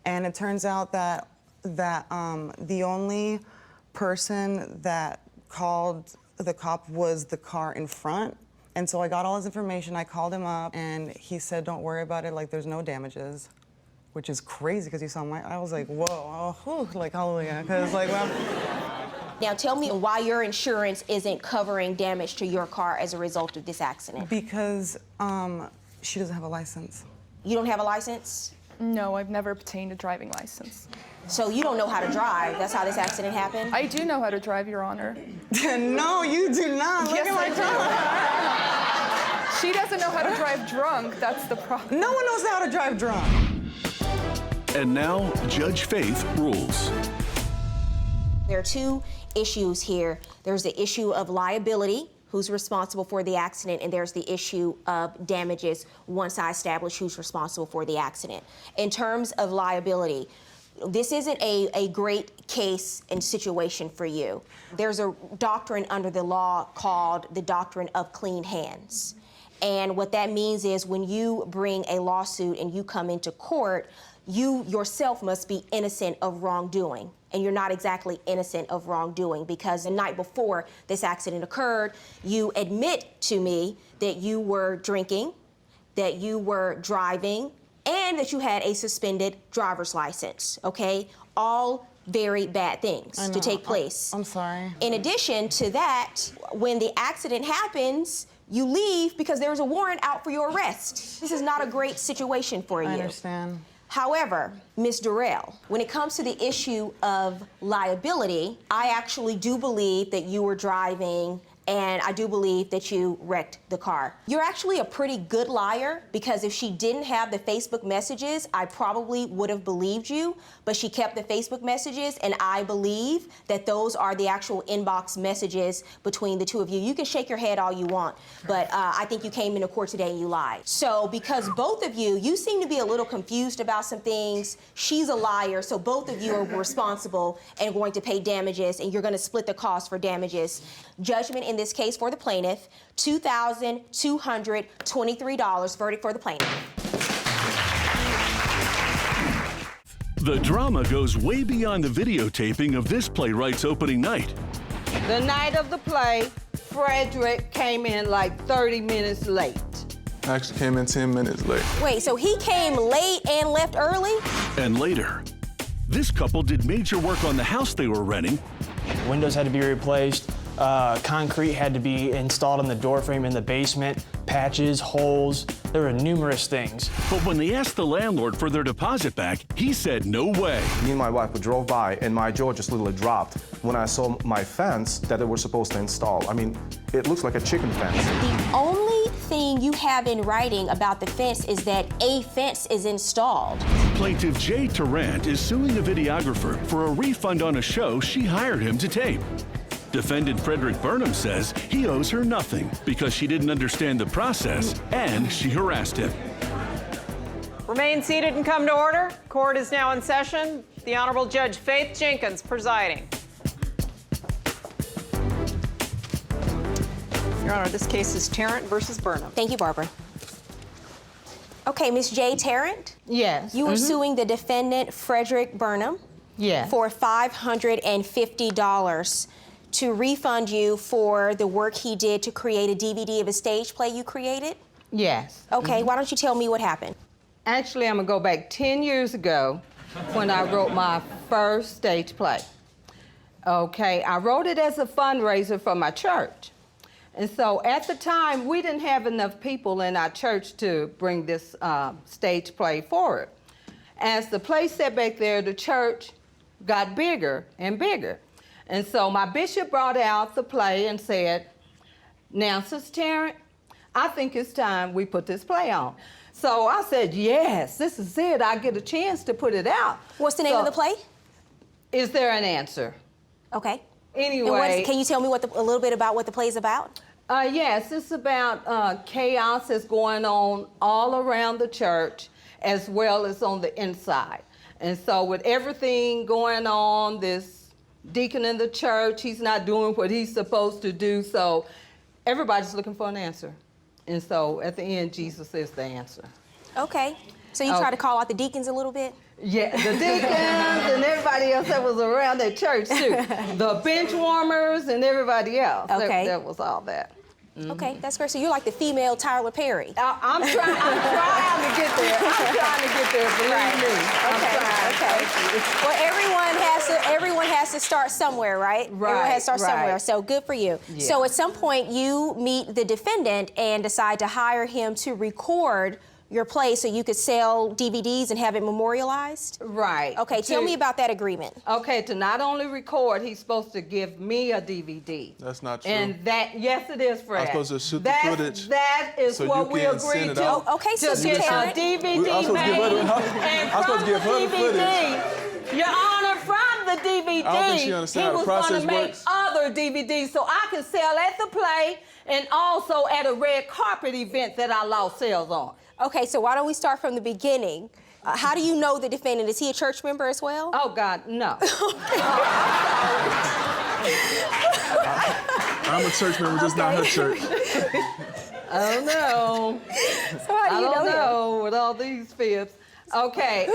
and it turns out that that the only person that called the cop was the car in front. And so I got all his information, I called him up, and he said, don't worry about it, like there's no damages, which is crazy because you saw I was like, whoa, oh, whew, like hallelujah, because like, well. Now tell me why your insurance isn't covering damage to your car as a result of this accident. Because she doesn't have a license. You don't have a license? No, I've never obtained a driving license. So you don't know how to drive. That's how this accident happened? I do know how to drive, Your Honor. No, you do not. Look Yes, at my I do. She doesn't know how to drive drunk. That's the problem. No one knows how to drive drunk. And now, Judge Faith rules. There are two issues here. There's the issue of liability, who's responsible for the accident, and there's the issue of damages once I establish who's responsible for the accident. In terms of liability, this isn't a great case and situation for you. There's a doctrine under the law called the doctrine of clean hands. And what that means is when you bring a lawsuit and you come into court, you yourself must be innocent of wrongdoing. And you're not exactly innocent of wrongdoing because the night before this accident occurred, you admit to me that you were drinking, that you were driving, and that you had a suspended driver's license, okay? All very bad things to take place. I'm sorry. In addition to that, when the accident happens, you leave because there's a warrant out for your arrest. This is not a great situation for you. I understand. However, Ms. Durrell, when it comes to the issue of liability, I actually do believe that you were driving and I do believe that you wrecked the car. You're actually a pretty good liar because if she didn't have the Facebook messages, I probably would have believed you, but she kept the Facebook messages and I believe that those are the actual inbox messages between the two of you. You can shake your head all you want, but I think you came into court today and you lied. So because both of you seem to be a little confused about some things, she's a liar, so both of you are responsible and going to pay damages and you're gonna split the cost for damages. Judgment in this case for the plaintiff, $2,223. Verdict for the plaintiff. The drama goes way beyond the videotaping of this playwright's opening night. The night of the play, Frederick came in like 30 minutes late. I actually came in 10 minutes late. Wait, so he came late and left early? And later, this couple did major work on the house they were renting. Windows had to be replaced. Concrete had to be installed in the door frame in the basement, patches, holes. There were numerous things. But when they asked the landlord for their deposit back, he said no way. Me and my wife drove by and my jaw just literally dropped when I saw my fence that they were supposed to install. I mean, it looks like a chicken fence. The only thing you have in writing about the fence is that a fence is installed. Plaintiff Jay Tenant is suing a videographer for a refund on a show she hired him to tape. Defendant Frederick Burnham says he owes her nothing because she didn't understand the process and she harassed him. Remain seated and come to order. Court is now in session. The Honorable Judge Faith Jenkins presiding. Your Honor, this case is Tenant versus Burnham. Thank you, Barbara. Okay, Ms. Jay Tenant? Yes. You are suing the defendant, Frederick Burnham, Yes. for $550 to refund you for the work he did to create a DVD of a stage play you created? Yes. Okay, why don't you tell me what happened? Actually, I'm gonna go back 10 years ago when I wrote my first stage play. Okay, I wrote it as a fundraiser for my church. And so at the time, we didn't have enough people in our church to bring this stage play forward. As the play sat back there, the church got bigger and bigger. And so my bishop brought out the play and said, now, Sister Tenant, I think it's time we put this play on. So I said, yes, this is it. I get a chance to put it out. What's the name of the play? Is there an answer? Okay. Anyway. Can you tell me a little bit about what the play is about? Yes, it's about chaos that's going on all around the church as well as on the inside. And so with everything going on, this deacon in the church, he's not doing what he's supposed to do, so everybody's looking for an answer. And so at the end, Jesus is the answer. Okay. So you try to call out the deacons a little bit? Yeah, the deacons and everybody else that was around at church too. The bench warmers and everybody else. Okay. That was all that. Okay, that's great. So you're like the female Tyler Perry. I'm trying to get there. I'm trying to get there, believe me. Okay. Well, everyone has to start somewhere, right? Everyone has to start somewhere. So good for you. Yeah. So at some point you meet the defendant and decide to hire him to record your play so you could sell DVDs and have it memorialized? Right. Okay, tell me about that agreement. Okay, to not only record, he's supposed to give me a DVD. That's not true. And that, yes, it is, Fred. I'm supposed to shoot the footage. That is so what you we can agreed send it to. out. Okay, so to get a DVD made. I'm supposed to give her the footage. Your Honor, from the DVD, I don't think she understands how the process he was going to make works. other DVDs so I can sell at the play and also at a red carpet event that I lost sales on. Okay, so why don't we start from the beginning? How do you know the defendant? Is he a church member as well? Oh, God, no. I'm a church member, just not her church. I don't know. So how do you I don't know know with all these fibs. Okay.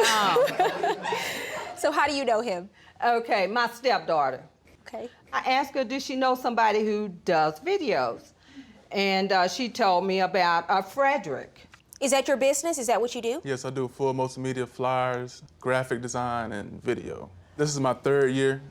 So how do you know him? Okay, my stepdaughter. Okay. I asked her, does she know somebody who does videos? And she told me about Frederick. Is that your business? Is that what you do? Yes, I do full multimedia flyers, graphic design, and video. This is my 3rd year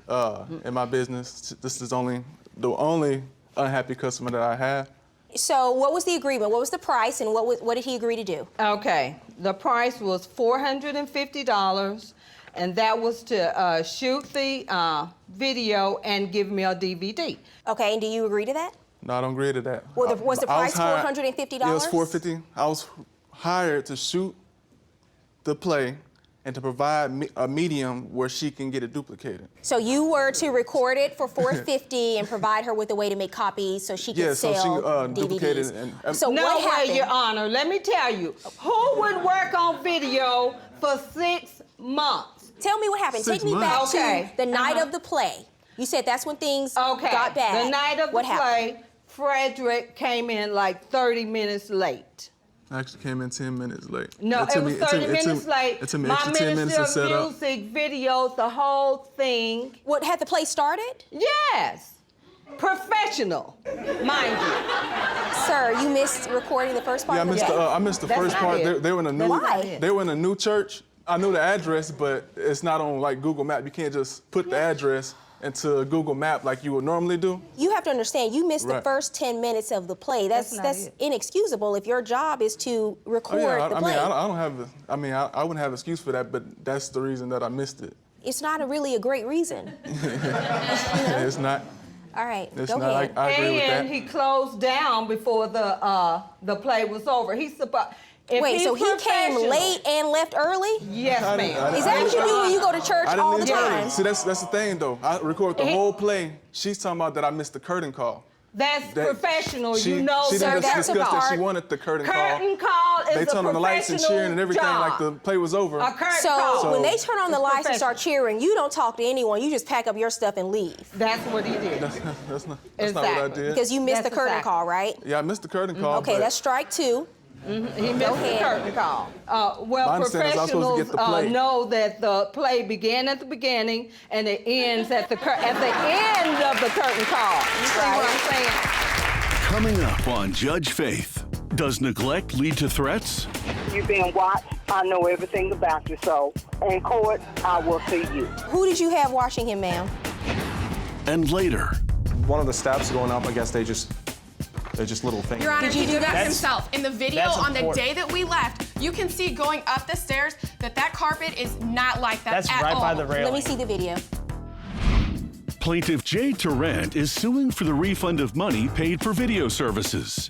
in my business. This is the only unhappy customer that I have. So what was the agreement? What was the price, and what did he agree to do? Okay, the price was $450, and that was to shoot the video and give me a DVD. Okay, and do you agree to that? No, I don't agree to that. Well, was the price $450? Yeah, it was $450. I was hired to shoot the play and to provide a medium where she can get it duplicated. So you were to record it for $450 and provide her with a way to make copies so she could sell so she duplicated DVDs. and So no what happened? way, Your Honor. Let me tell you, who would work on video for 6 months? Tell me what happened. 6 Take me back months. to the night of the play. You said that's when things got bad. The night of the play, Frederick came in like 30 minutes late. I actually came in 10 minutes late. No, it was 30 minutes late. It took me My extra 10 minutes to Minister set of up. Music, videos, the whole thing. What, had the play started? Yes. Professional, mind you. Sir, you missed recording the first part Yeah, of the day? I missed the first part. They were in a new. Why? They were in a new church. I knew the address, but it's not on like Google Map. You can't just put the address into a Google Map like you would normally do. You have to understand, you missed the first 10 minutes of the play. That's inexcusable if your job is to record the play. I don't have. I wouldn't have an excuse for that, but that's the reason that I missed it. It's not really a great reason. It's not. All right, It's go not. ahead. I agree with that. And he closed down before the play was over. Wait, so he came late and left early? Yes, ma'am. Is that what you do when you go to church all the time? See, that's the thing though. I record the whole play. She's talking about that I missed the curtain call. That's professional. She you know, didn't sir, just that's a discuss that part. she wanted the curtain call. Curtain call is They turned on the lights and cheering and everything job. like the play was over. A curtain So call. when they turn on the lights and start cheering, you don't talk to anyone. You just pack up your stuff and leave. That's what he did. That's not what I did. Because you missed the curtain call, right? Yeah, I missed the curtain call. Okay, but that's strike 2. He missed the curtain call. My understanding is I was supposed to Professionals get the play. know that the play began at the beginning and it ends at the end of the curtain call. You see what I'm saying? Coming up on Judge Faith, does neglect lead to threats? You're being watched. I know everything about you, so in court, I will see you. Who did you have watching him, ma'am? And later, One of the steps going up, I guess they're just little things. Your Honor, Did you he do did that that? himself. In the video That's on the important. day that we left, you can see going up the stairs that carpet is not like that That's at right all. by the railing. Let me see the video. plaintiff Jay Tarrant is suing for the refund of money paid for video services.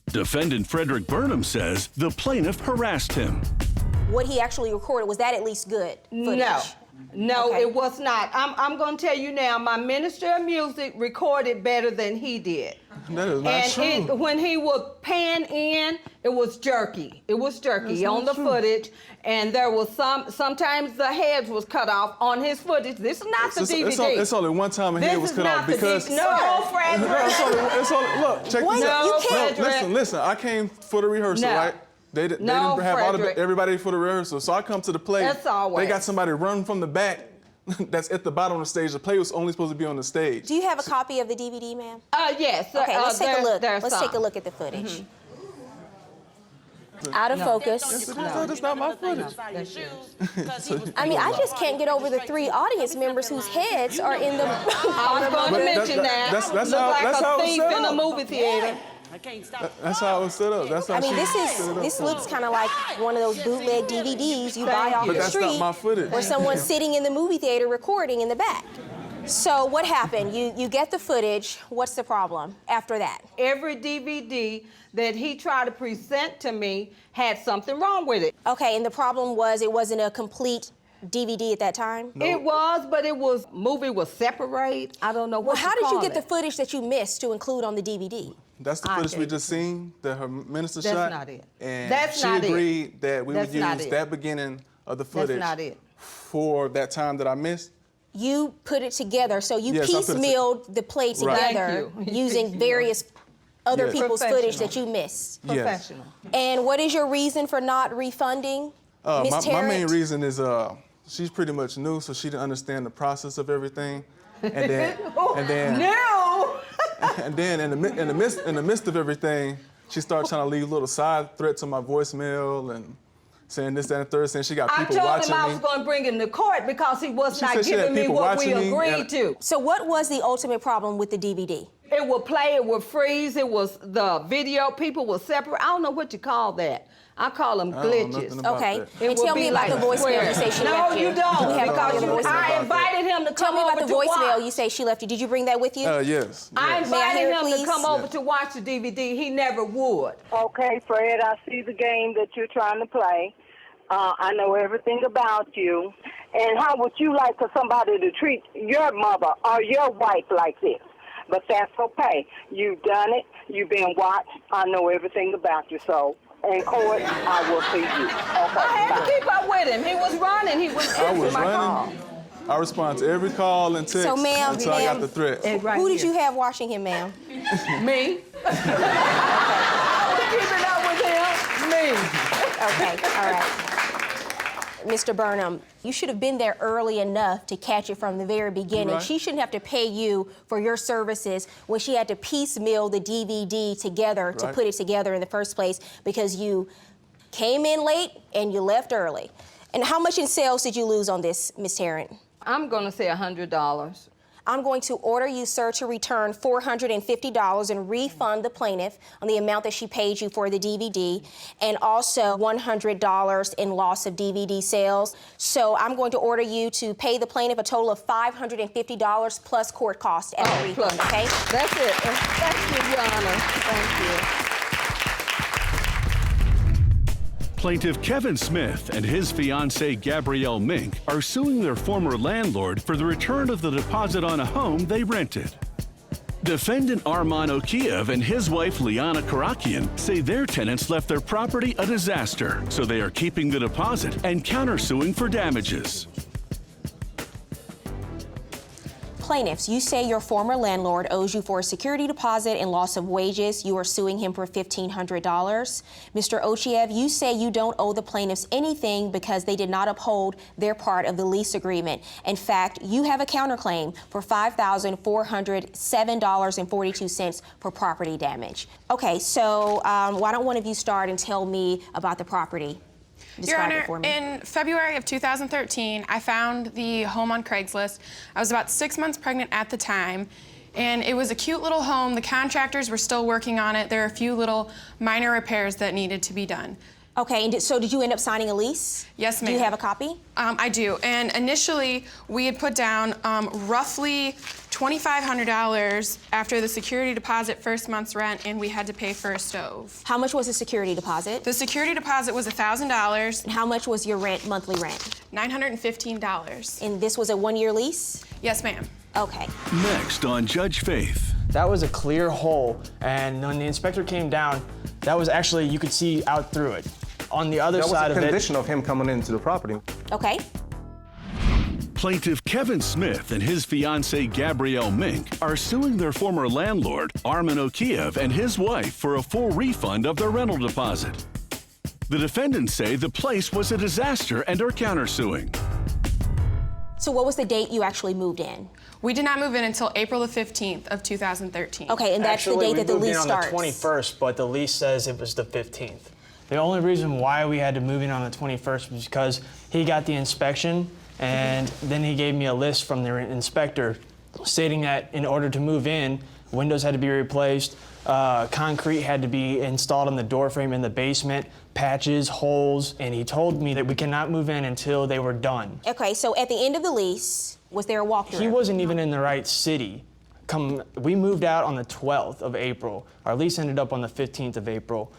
Defendant Frederick Burnham says the plaintiff harassed him. What he actually recorded, was that at least good footage? No, Okay. it was not. I'm going to tell you now, my Minister of Music recorded better than he did. That is not And true. when he would pan in, it was jerky. It was jerky That's on not the true. footage. And there was sometimes the heads was cut off on his footage. This is not the DVD. It's only one time a This head was is cut not off the because. DVD. No, Frederick. It's only, look, check What? this out. No, No, Frederick. listen, I came for the rehearsal, No. right? They didn't No, have Frederick. everybody for the rehearsal. So I come to the play. That's always. They got somebody running from the back that's at the bottom of the stage. The play was only supposed to be on the stage. Do you have a copy of the DVD, ma'am? Yes. Okay, let's take a look. Let's some. take a look at the footage. Out of focus. That's not my footage. I mean, I just can't get over the 3 audience members whose heads are in the I was going to mention that. That's Look like how a it was thief set in a up. movie theater. That's how it was set up. That's how I mean, she this looks kind of like one of those bootleg DVDs you buy off But the that's street not my footage. where someone's sitting in the movie theater recording in the back. So what happened? You get the footage. What's the problem after that? Every DVD that he tried to present to me had something wrong with it. Okay, and the problem was it wasn't a complete DVD at that time? It was, but movie was separate. I don't know what Well, how did you get it. the footage that you missed to include on the DVD? That's the footage we just seen that her minister That's shot. not it. And That's she not it. agreed that we That's would not use it. that beginning of the footage That's not it. for that time that I missed. You put it together, so you Yes, I put it piecemealed the play Right. together Thank you. using various other Yes. people's footage Professional. that you missed. Yes. Professional. And what is your reason for not refunding Miss My main Tarrant? reason is she's pretty much new, so she didn't understand the process of everything. And then No! and then in the midst of everything, she started trying to leave little side threats on my voicemail and saying this, that, and the third, saying she got I people told watching him I me. was going to bring him to court because he was She not said she had giving me people what we watching me, agreed and- to. So what was the ultimate problem with the DVD? It would play, it would freeze, it was the video, people were separate. I don't know what you call that. I call them I don't know glitches. nothing about Okay, that. It and would tell be me about like the voicemail square. you say she No, left you. you don't. We have a copy of the Because voicemail. I invited him to Tell come me over about the to voicemail watch. you say she left you. Did you bring that with you? Yes. I yes. May I hear invited it, him to please? come over to watch the DVD. He never would. Okay, Fred, I see the game that you're trying to play. I know everything about you. And how would you like for somebody to treat your mother or your wife like this? But that's okay. You've done it. You've been watched. I know everything about you. So, in court, I will see you. Okay, I had to keep up with him. He was running. He was I answering was my running. I respond to every call and text So, ma'am, until I got the threats. Who did you have watching him, ma'am? Me. Keeping up with him. Me. Okay, all right. Mr. Burnham, you should have been there early enough to catch it from the very beginning. Right. She shouldn't have to pay you for your services when she had to piecemeal the DVD together to Right. put it together in the first place because you came in late and you left early. And how much in sales did you lose on this, Ms. Tarrant? I'm going to say $100. I'm going to order you, sir, to return $450 and refund the plaintiff on the amount that she paid you for the DVD, and also $100 in loss of DVD sales. So I'm going to order you to pay the plaintiff a total of $550 plus court costs as a refund, okay? That's it. Thank you, Your Honor. Thank you. Plaintiff Kevin Smith and his fiancée Gabrielle Mink are suing their former landlord for the return of the deposit on a home they rented. Defendant Arman Okiev and his wife Liana Karakian say their tenants left their property a disaster, so they are keeping the deposit and countersuing for damages. Plaintiffs, you say your former landlord owes you for a security deposit and loss of wages. You are suing him for $1,500. Mr. Ochiev, you say you don't owe the plaintiffs anything because they did not uphold their part of the lease agreement. In fact, you have a counterclaim for $5,407.42 for property damage. Okay, so why don't one of you start and tell me about the property? Your Describe it Honor, for me. in February of 2013, I found the home on Craigslist. I was about 6 months pregnant at the time, and it was a cute little home. The contractors were still working on it. There are a few little minor repairs that needed to be done. Okay, and so did you end up signing a lease? Yes, ma'am. Do you have a copy? I do, and initially we had put down roughly $2,500 after the security deposit, first month's rent, and we had to pay for a stove. How much was the security deposit? The security deposit was $1,000. And how much was your rent, monthly rent? $915. And this was a one-year lease? Yes, ma'am. Okay. Next on Judge Faith. That was a clear hole, and when the inspector came down, that was actually, you could see out through it. On the other side That was of a it. condition of him coming into the property. Okay. Plaintiff Kevin Smith and his fiancée Gabrielle Mink are suing their former landlord, Arman Okiev, and his wife for a full refund of their rental deposit. The defendants say the place was a disaster and are countersuing. So what was the date you actually moved in? We did not move in until April the 15th of 2013. Okay, and that's the date that the lease starts. We moved in on the 21st, but the lease says it was the 15th. The only reason why we had to move in on the 21st was because he got the inspection, and then he gave me a list from the inspector stating that in order to move in, windows had to be replaced, concrete had to be installed in the door frame in the basement, patches, holes, and he told me that we cannot move in until they were done. Okay, so at the end of the lease, was there a walkthrough? He wasn't even in the right city. We moved out on the 12th of April. Our lease ended up on the 15th of April.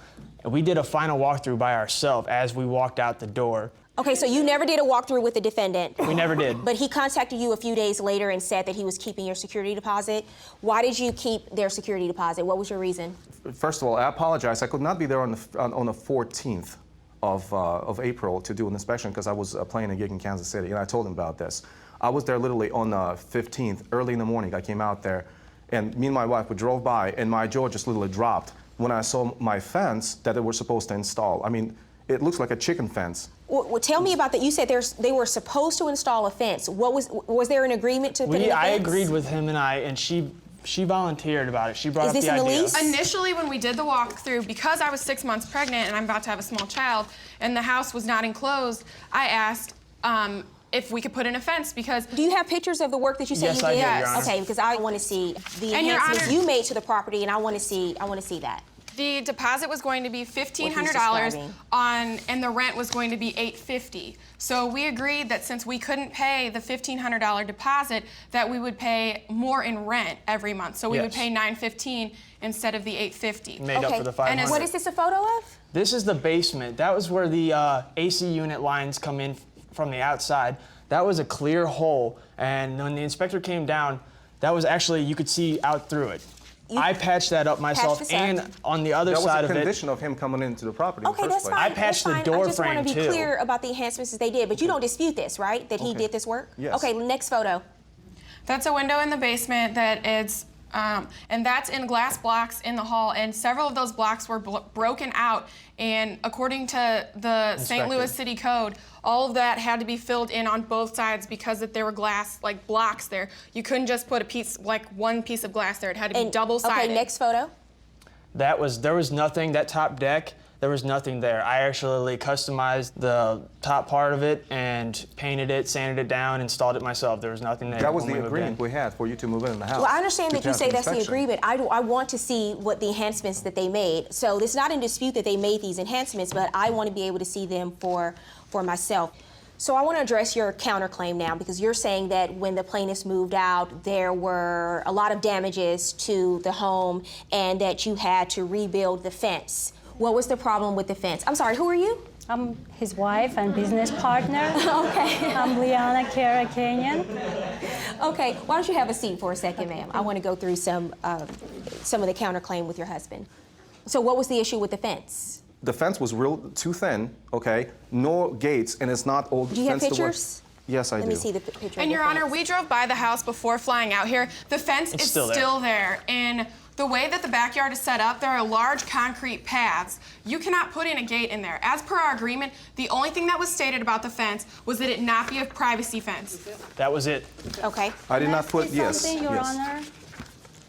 And we did a final walkthrough by ourselves as we walked out the door. Okay, so you never did a walkthrough with the defendant? We never did. But he contacted you a few days later and said that he was keeping your security deposit. Why did you keep their security deposit? What was your reason? First of all, I apologize. I could not be there on the 14th of April to do an inspection because I was playing a gig in Kansas City, and I told him about this. I was there literally on the 15th, early in the morning. I came out there, and me and my wife, we drove by, and my jaw just literally dropped when I saw my fence that they were supposed to install. I mean, it looks like a chicken fence. Well, tell me about that. You said they were supposed to install a fence. Was there an agreement to put in a fence? I agreed with him and she volunteered about it. She brought up the idea. Is this in the lease? Initially, when we did the walkthrough, because I was 6 months pregnant and I'm about to have a small child, and the house was not enclosed, I asked if we could put in a fence because... Do you have pictures of the work that you said yes, you did? Yes, I do, Your Honor. Okay, because I want to see the enhancements you made to the property, and I want to see that. The deposit was going to be $1,500 and the rent was going to be $850. So we agreed that since we couldn't pay the $1,500 deposit, that we would pay more in rent every month. So we would pay $915 instead of the $850. Made up for the $500. And what is this a photo of? This is the basement. That was where the AC unit lines come in from the outside. That was a clear hole, and when the inspector came down, that was actually, you could see out through it. I patched that up myself, and on the other side of it... That was a condition of him coming into the property Okay, in the first that's fine. I patched the door frame, too. I just want to be clear about the enhancements that they did, but you don't dispute this, right? That he did this work? Yes. Okay, next photo. That's a window in the basement that is, and that's in glass blocks in the hall, and several of those blocks were broken out, and according to the St. Louis City Code, all of that had to be filled in on both sides because there were glass, like, blocks there. You couldn't just put a piece, like one piece of glass there. It had to be double-sided. Okay, next photo. There was nothing, that top deck, there was nothing there. I actually customized the top part of it and painted it, sanded it down, installed it myself. There was nothing there. That was the agreement we had for you to move in the house. Well, I understand that you say that's the agreement. I want to see what the enhancements that they made. So it's not in dispute that they made these enhancements, but I want to be able to see them for myself. So I want to address your counterclaim now, because you're saying that when the plaintiffs moved out, there were a lot of damages to the home and that you had to rebuild the fence. What was the problem with the fence? I'm sorry, who are you? I'm his wife and business partner. Okay. I'm Liana Kara-Kenyan. Okay, why don't you have a seat for a second, ma'am? I want to go through some of the counterclaim with your husband. So what was the issue with the fence? The fence was real too thin, okay? No gates, and it's not old. Do you have pictures? Yes, I do. Let me see the picture. And Your Honor, we drove by the house before flying out here. The fence is still there. And the way that the backyard is set up, there are large concrete paths. You cannot put in a gate in there. As per our agreement, the only thing that was stated about the fence was that it not be a privacy fence. That was it. Okay. I did not put, Your Honor?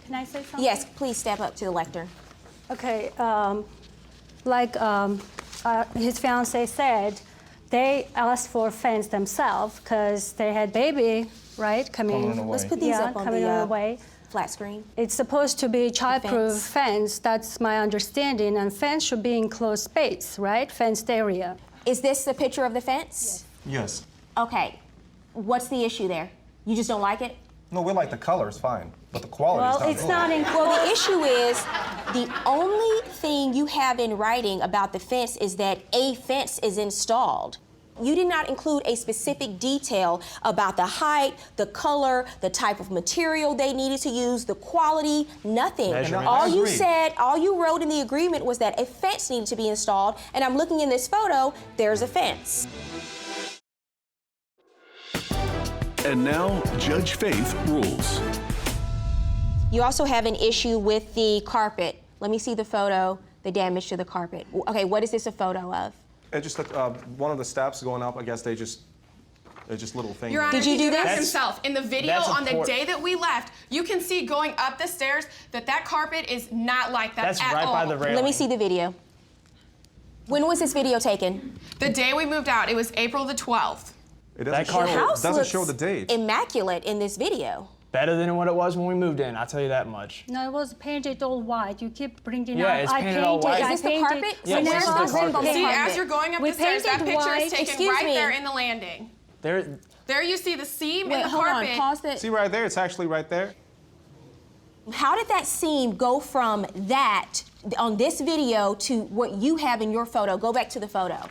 Can I say something? Yes, please step up to the lectern. Okay, his fiance said, they asked for a fence themselves because they had baby, right, coming. Let's put these up on the way. Flat screen. It's supposed to be childproof fence. That's my understanding. And fence should be enclosed space, right? Fenced area. Is this the picture of the fence? Yes. Okay. What's the issue there? You just don't like it? No, we like the color, it's fine, but the quality is not good. Well, the issue is the only thing you have in writing about the fence is that a fence is installed. You did not include a specific detail about the height, the color, the type of material they needed to use, the quality, nothing. All you said, all you wrote in the agreement was that a fence needed to be installed, and I'm looking in this photo, there's a fence. And now, Judge Faith rules. You also have an issue with the carpet. Let me see the photo, the damage to the carpet. Okay, what is this a photo of? It's just one of the steps going up. I guess they're just little things. Your Honor, Did you do that this? himself? In the video on the day that we left, you can see going up the stairs that carpet is not like that That's at right all. by the railing. Let me see the video. When was this video taken? The day we moved out, it was April the 12th. It That doesn't, carpet show, house doesn't looks show the date. immaculate in this video. Better than what it was when we moved in, I'll tell you that much. No, it was painted all white. You keep bringing Yeah, up. it's painted all white. Is this the carpet? Yeah, So this where's is the the carpet. carpet? See, as you're going up We the stairs, that painted picture white. is taken Excuse right me. there in the landing. There, There you see the seam Wait, in the hold carpet. on, pause it. See right there? It's actually right there. How did that seam go from that on this video to what you have in your photo? Go back to the photo.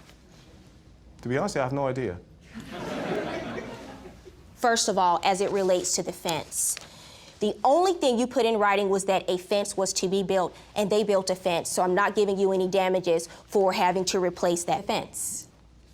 To be honest, I have no idea. First of all, as it relates to the fence, the only thing you put in writing was that a fence was to be built, and they built a fence, so I'm not giving you any damages for having to replace that fence.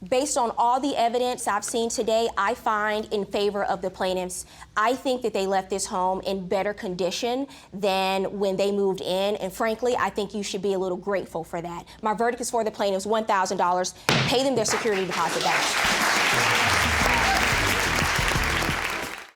Based on all the evidence I've seen today, I find in favor of the plaintiffs. I think that they left this home in better condition than when they moved in, and frankly, I think you should be a little grateful for that. My verdict is for the plaintiffs, $1,000. Pay them their security deposit back.